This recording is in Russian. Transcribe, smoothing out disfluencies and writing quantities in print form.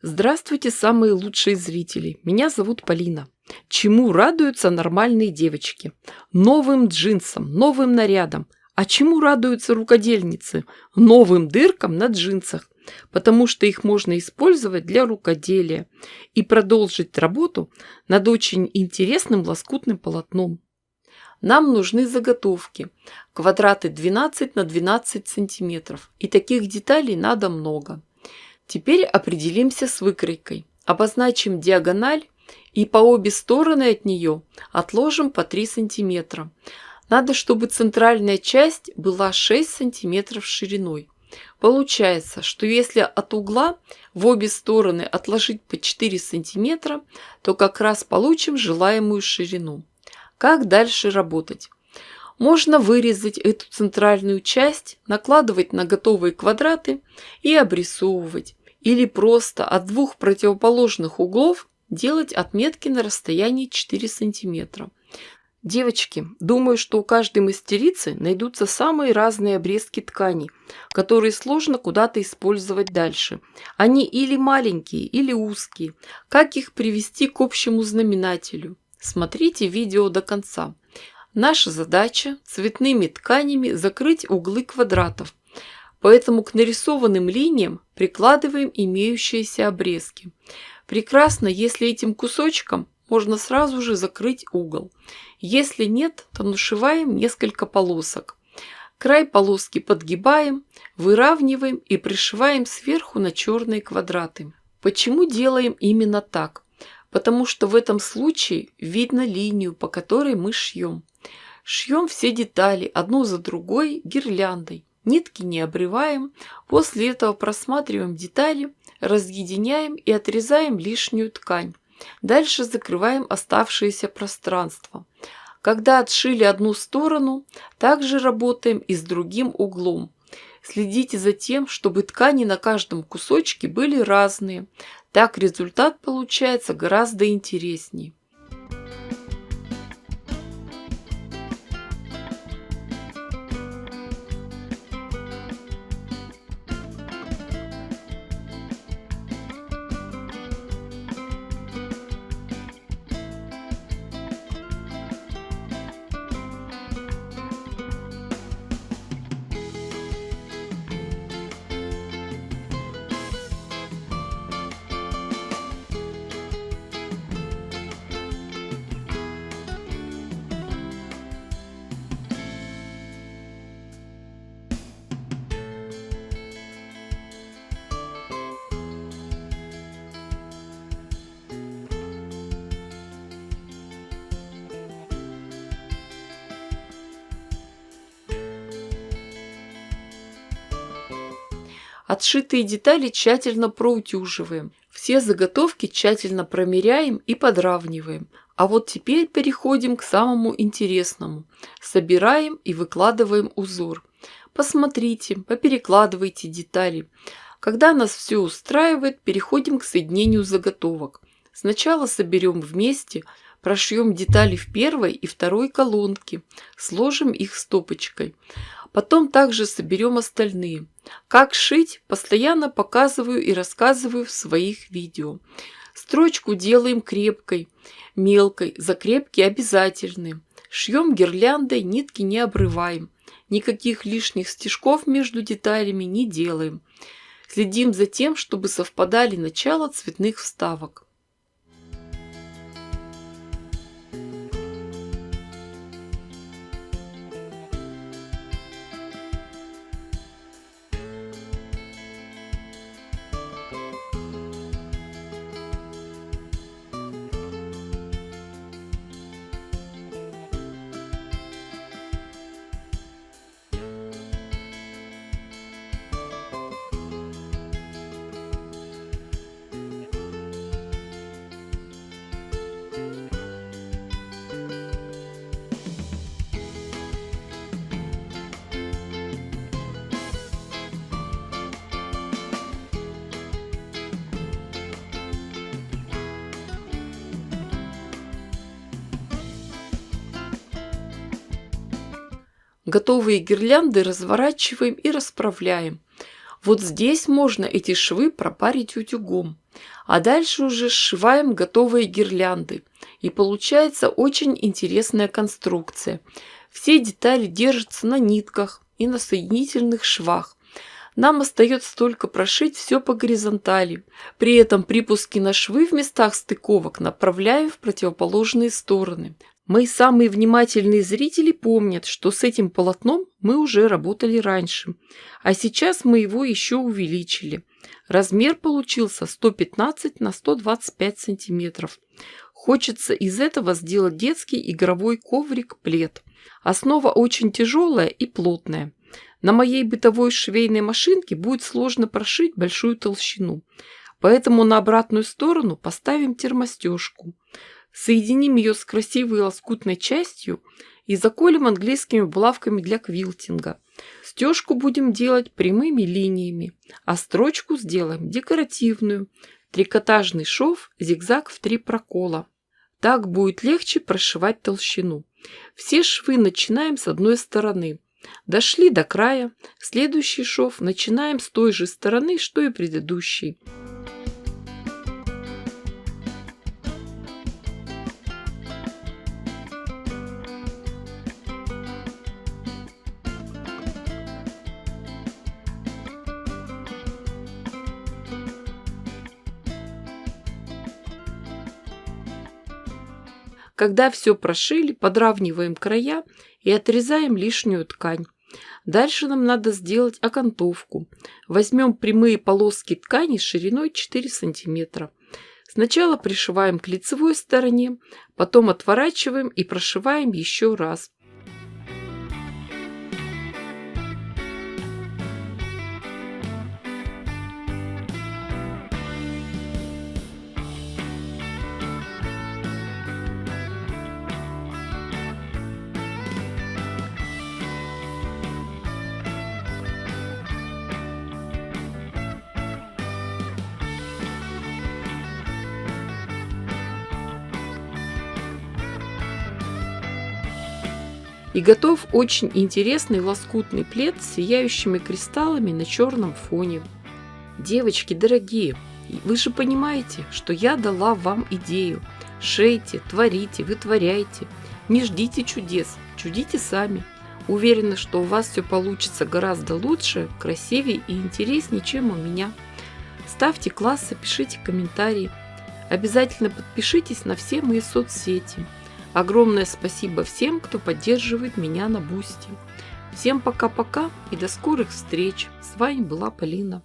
Здравствуйте, самые лучшие зрители! Меня зовут Полина. Чему радуются нормальные девочки? Новым джинсам, новым нарядам. А чему радуются рукодельницы? Новым дыркам на джинсах. Потому что их можно использовать для рукоделия и продолжить работу над очень интересным лоскутным полотном. Нам нужны заготовки. Квадраты 12 на 12 сантиметров. И таких деталей надо много. Теперь определимся с выкройкой. Обозначим диагональ и по обе стороны от нее отложим по 3 сантиметра. Надо, чтобы центральная часть была 6 сантиметров шириной. Получается, что если от угла в обе стороны отложить по 4 сантиметра, то как раз получим желаемую ширину. Как дальше работать? Можно вырезать эту центральную часть, накладывать на готовые квадраты и обрисовывать. Или просто от двух противоположных углов делать отметки на расстоянии 4 сантиметра. Девочки, думаю, что у каждой мастерицы найдутся самые разные обрезки тканей, которые сложно куда-то использовать дальше. Они или маленькие, или узкие. Как их привести к общему знаменателю? Смотрите видео до конца. Наша задача цветными тканями закрыть углы квадратов, поэтому к нарисованным линиям прикладываем имеющиеся обрезки. Прекрасно, если этим кусочком можно сразу же закрыть угол. Если нет, то нашиваем несколько полосок. Край полоски подгибаем, выравниваем и пришиваем сверху на черные квадраты. Почему делаем именно так? Потому что в этом случае видно линию, по которой мы шьем. Шьем все детали одну за другой гирляндой. Нитки не обрываем. После этого просматриваем детали, разъединяем и отрезаем лишнюю ткань. Дальше закрываем оставшееся пространство. Когда отшили одну сторону, также работаем и с другим углом. Следите за тем, чтобы ткани на каждом кусочке были разные. Так результат получается гораздо интереснее. Отшитые детали тщательно проутюживаем. Все заготовки тщательно промеряем и подравниваем. А вот теперь переходим к самому интересному. Собираем и выкладываем узор. Посмотрите, поперекладывайте детали. Когда нас все устраивает, переходим к соединению заготовок. Сначала соберем вместе, прошьем детали в первой и второй колонке, сложим их стопочкой. Потом также соберем остальные. Как шить, постоянно показываю и рассказываю в своих видео. Строчку делаем крепкой, мелкой, закрепки обязательны. Шьем гирляндой, нитки не обрываем. Никаких лишних стежков между деталями не делаем. Следим за тем, чтобы совпадали начала цветных вставок. Готовые гирлянды разворачиваем и расправляем. Вот здесь можно эти швы пропарить утюгом. А дальше уже сшиваем готовые гирлянды. И получается очень интересная конструкция. Все детали держатся на нитках и на соединительных швах. Нам остается только прошить все по горизонтали. При этом припуски на швы в местах стыковок направляем в противоположные стороны. Мои самые внимательные зрители помнят, что с этим полотном мы уже работали раньше, а сейчас мы его еще увеличили. Размер получился 115 на 125 сантиметров. Хочется из этого сделать детский игровой коврик-плед. Основа очень тяжелая и плотная. На моей бытовой швейной машинке будет сложно прошить большую толщину, поэтому на обратную сторону поставим термостежку. Соединим ее с красивой лоскутной частью и заколем английскими булавками для квилтинга. Стежку будем делать прямыми линиями, а строчку сделаем декоративную. Трикотажный шов, зигзаг в 3 прокола. Так будет легче прошивать толщину. Все швы начинаем с одной стороны. Дошли до края. Следующий шов начинаем с той же стороны, что и предыдущий. Когда все прошили, подравниваем края и отрезаем лишнюю ткань. Дальше нам надо сделать окантовку. Возьмем прямые полоски ткани шириной 4 см. Сначала пришиваем к лицевой стороне, потом отворачиваем и прошиваем еще раз. И готов очень интересный лоскутный плед с сияющими кристаллами на черном фоне. Девочки дорогие, вы же понимаете, что я дала вам идею. Шейте, творите, вытворяйте. Не ждите чудес, чудите сами. Уверена, что у вас все получится гораздо лучше, красивее и интереснее, чем у меня. Ставьте классы, пишите комментарии. Обязательно подпишитесь на все мои соцсети. Огромное спасибо всем, кто поддерживает меня на Бусти. Всем пока-пока и до скорых встреч. С вами была Полина.